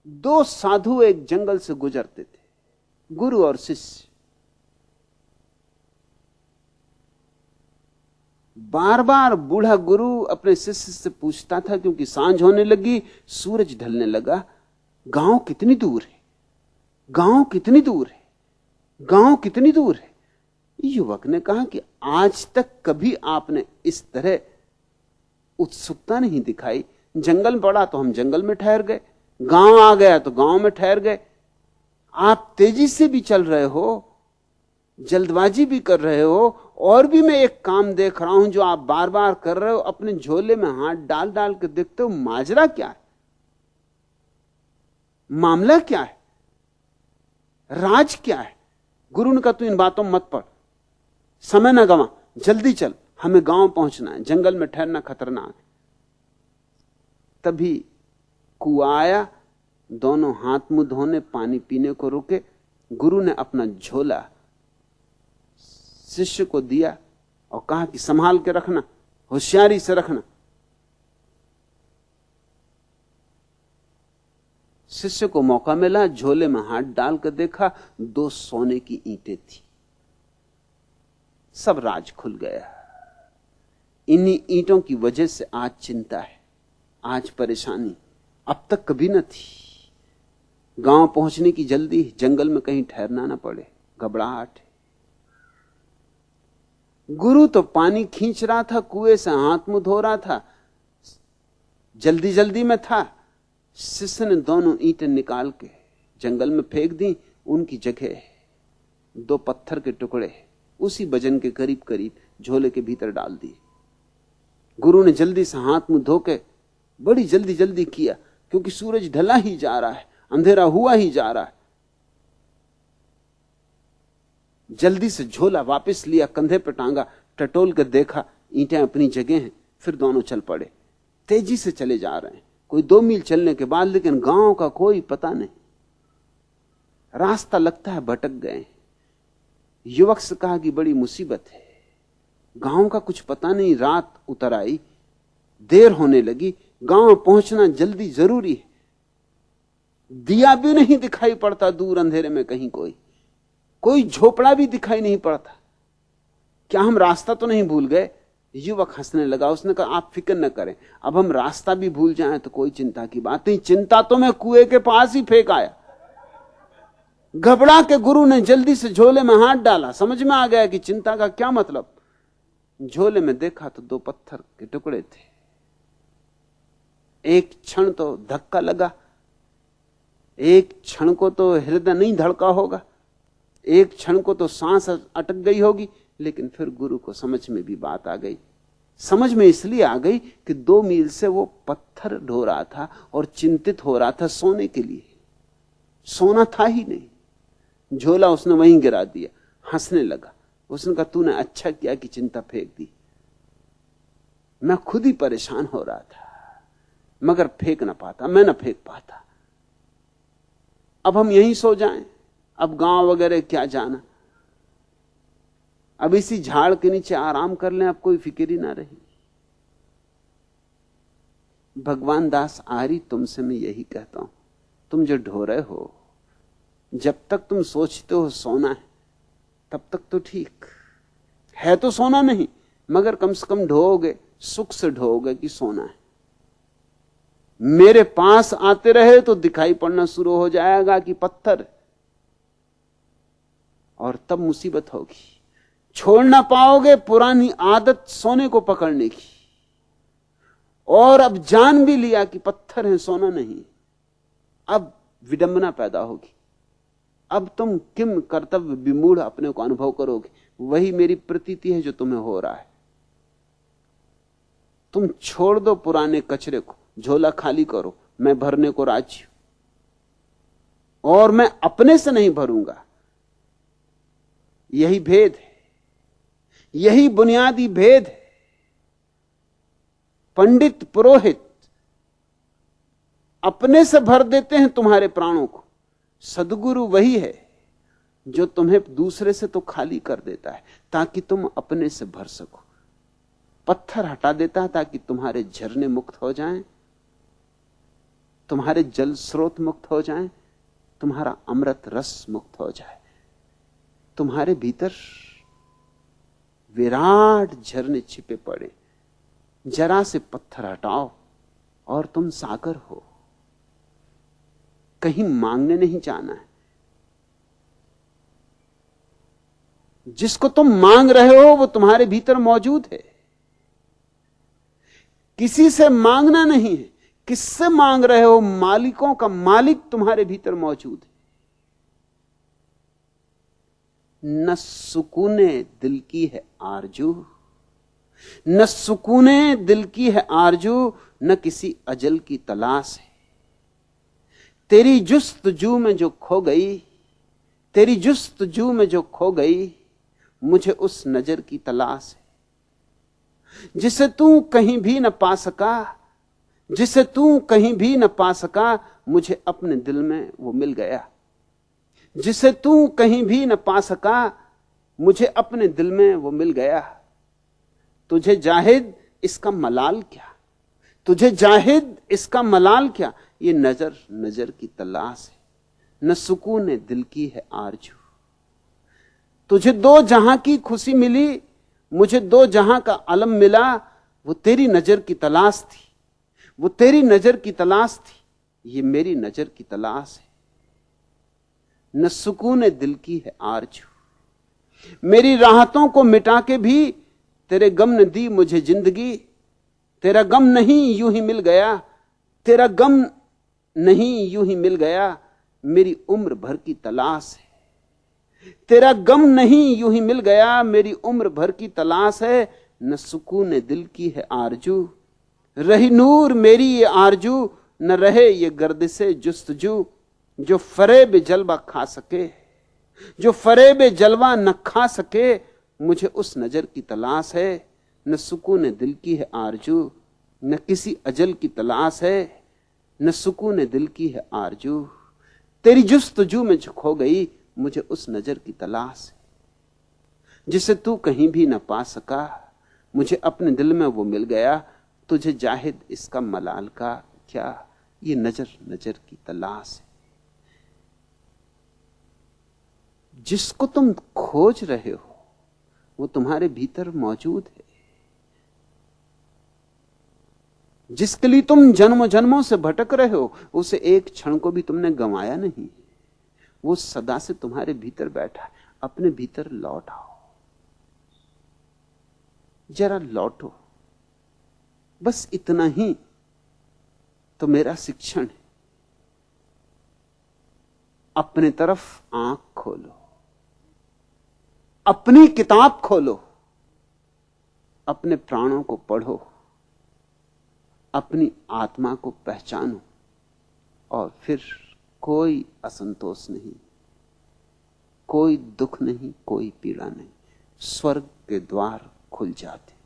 दो साधु एक जंगल से गुजरते थे, गुरु और शिष्य। बार बार बूढ़ा गुरु अपने शिष्य से पूछता था, क्योंकि सांझ होने लगी, सूरज ढलने लगा, गांव कितनी दूर है, गांव कितनी दूर है, गांव कितनी दूर है। युवक ने कहा कि आज तक कभी आपने इस तरह उत्सुकता नहीं दिखाई। जंगल पड़ा तो हम जंगल में ठहर गए, गांव आ गया तो गांव में ठहर गए। आप तेजी से भी चल रहे हो, जल्दबाजी भी कर रहे हो, और भी मैं एक काम देख रहा हूं जो आप बार बार कर रहे हो, अपने झोले में हाथ डाल डाल के देखते हो। माजरा क्या है, मामला क्या है, राज क्या है? गुरु ने कहा तू इन बातों में मत पड़, समय ना गवा, जल्दी चल, हमें गांव पहुंचना है, जंगल में ठहरना खतरनाक है। तभी कुआं आया, दोनों हाथ मुंह धोने पानी पीने को रुके। गुरु ने अपना झोला शिष्य को दिया और कहा कि संभाल के रखना, होशियारी से रखना। शिष्य को मौका मिला, झोले में हाथ डालकर देखा, 2 सोने की ईंटें थी। सब राज खुल गया। इन्हीं ईंटों की वजह से आज चिंता है, आज परेशानी, अब तक कभी न थी। गांव पहुंचने की जल्दी, जंगल में कहीं ठहरना ना पड़े, घबराहट है। गुरु तो पानी खींच रहा था, कुएं से हाथ मुंह धो रहा था, जल्दी जल्दी में था। शिष्य ने दोनों ईंटें निकाल के जंगल में फेंक दी। उनकी जगह 2 पत्थर के टुकड़े उसी वजन के करीब करीब झोले के भीतर डाल दिए। गुरु ने जल्दी से हाथ मुंह धो के बड़ी जल्दी जल्दी किया, क्योंकि सूरज ढला ही जा रहा है, अंधेरा हुआ ही जा रहा है। जल्दी से झोला वापस लिया, कंधे पर टांगा, टटोल कर देखा ईंटें अपनी जगह हैं। फिर दोनों चल पड़े, तेजी से चले जा रहे हैं, कोई 2 मील चलने के बाद, लेकिन गांव का कोई पता नहीं। रास्ता लगता है भटक गए। युवक से कहा कि बड़ी मुसीबत है, गांव का कुछ पता नहीं। रात उतर आई, देर होने लगी, गांव पहुंचना जल्दी जरूरी है। दिया भी नहीं दिखाई पड़ता दूर अंधेरे में, कहीं कोई झोपड़ा भी दिखाई नहीं पड़ता। क्या हम रास्ता तो नहीं भूल गए? युवक हंसने लगा। उसने कहा आप फिक्र न करें, अब हम रास्ता भी भूल जाएं तो कोई चिंता की बात नहीं। चिंता तो मैं कुएं के पास ही फेंक आया। घबरा के गुरु ने जल्दी से झोले में हाथ डाला, समझ में आ गया कि चिंता का क्या मतलब। झोले में देखा तो 2 पत्थर के टुकड़े थे। एक क्षण तो धक्का लगा, एक क्षण को तो हृदय नहीं धड़का होगा, एक क्षण को तो सांस अटक गई होगी, लेकिन फिर गुरु को समझ में भी बात आ गई। समझ में इसलिए आ गई कि 2 मील से वो पत्थर ढो रहा था और चिंतित हो रहा था सोने के लिए। सोना था ही नहीं। झोला उसने वहीं गिरा दिया, हंसने लगा। उसने कहा तूने अच्छा किया कि चिंता फेंक दी, मैं खुद ही परेशान हो रहा था, मगर फेंक ना पाता, मैं ना फेंक पाता। अब हम यहीं सो जाएं, अब गांव वगैरह क्या जाना, अब इसी झाड़ के नीचे आराम कर लें, अब कोई फिक्र ही ना रही। भगवान दास आर्य तुमसे मैं यही कहता हूं, तुम जो ढो रहे हो, जब तक तुम सोचते हो सोना है तब तक तो ठीक है, तो सोना नहीं, मगर कम से कम ढोओगे, सुख से ढोओगे कि सोना है। मेरे पास आते रहे तो दिखाई पड़ना शुरू हो जाएगा कि पत्थर, और तब मुसीबत होगी। छोड़ ना पाओगे पुरानी आदत सोने को पकड़ने की, और अब जान भी लिया कि पत्थर है, सोना नहीं। अब विडंबना पैदा होगी। अब तुम किम कर्तव्य विमूढ़ अपने को अनुभव करोगे। वही मेरी प्रतीति है जो तुम्हें हो रहा है। तुम छोड़ दो पुराने कचरे को, झोला खाली करो, मैं भरने को राजी हूं, और मैं अपने से नहीं भरूंगा। यही भेद है, यही बुनियादी भेद है। पंडित पुरोहित अपने से भर देते हैं तुम्हारे प्राणों को, सद्गुरु वही है जो तुम्हें दूसरे से तो खाली कर देता है ताकि तुम अपने से भर सको। पत्थर हटा देता है ताकि तुम्हारे झरने मुक्त हो जाएं, तुम्हारे जल स्रोत मुक्त हो जाएं, तुम्हारा अमृत रस मुक्त हो जाए, तुम्हारे भीतर विराट झरने छिपे पड़े, जरा से पत्थर हटाओ और तुम सागर हो। कहीं मांगने नहीं जाना है। जिसको तुम मांग रहे हो वो तुम्हारे भीतर मौजूद है। किसी से मांगना नहीं है। किससे मांग रहे हो? मालिकों का मालिक तुम्हारे भीतर मौजूद है। न सुकूने दिल की है आरजू, न सुकूने दिल की है आरजू, न किसी अजल की तलाश है। तेरी जुस्तजू में जो खो गई, तेरी जुस्तजू में जो खो गई, मुझे उस नजर की तलाश है। जिसे तू कहीं भी न पा सका, जिसे तू कहीं भी न पा सका, मुझे अपने दिल में वो मिल गया। जिसे तू कहीं भी न पा सका, मुझे अपने दिल में वो मिल गया। तुझे जाहिद इसका मलाल क्या, तुझे जाहिद इसका मलाल क्या, ये नजर नजर की तलाश है। न सुकून दिल की है आरजू। तुझे दो जहां की खुशी मिली, मुझे दो जहां का अलम मिला, वो तेरी नजर की तलाश थी, वो तेरी नजर की तलाश थी, ये मेरी नजर की तलाश है। न सुकून दिल की है आरजू। मेरी राहतों को मिटा के भी तेरे गम ने दी मुझे जिंदगी। तेरा गम नहीं यूं ही मिल गया, तेरा गम नहीं यूं ही मिल गया, मेरी उम्र भर की तलाश है। तेरा गम नहीं यूं ही मिल गया, मेरी उम्र भर की तलाश है। न सुकून दिल की है आरजू, रही नूर मेरी ये आरजू, न रहे ये गर्दिशे जुस्तजू। जो फरेब जलवा खा सके, जो फरेब जलवा न खा सके, मुझे उस नजर की तलाश है। न सुकून दिल की है आरजू, न किसी अजल की तलाश है। न सुकून दिल की है आरजू, तेरी जुस्तजू में जो खो गई, मुझे उस नजर की तलाश है। जिसे तू कहीं भी न पा सका, मुझे अपने दिल में वो मिल गया। तुझे जाहिद इसका मलाल का क्या, ये नजर नजर की तलाश है। जिसको तुम खोज रहे हो वो तुम्हारे भीतर मौजूद है। जिसके लिए तुम जन्मों जन्मों से भटक रहे हो, उसे एक क्षण को भी तुमने गंवाया नहीं। वो सदा से तुम्हारे भीतर बैठा है। अपने भीतर लौट आओ, जरा लौटो। बस इतना ही तो मेरा शिक्षण है। अपने तरफ आंख खोलो, अपनी किताब खोलो, अपने प्राणों को पढ़ो, अपनी आत्मा को पहचानो, और फिर कोई असंतोष नहीं, कोई दुख नहीं, कोई पीड़ा नहीं। स्वर्ग के द्वार खुल जाते।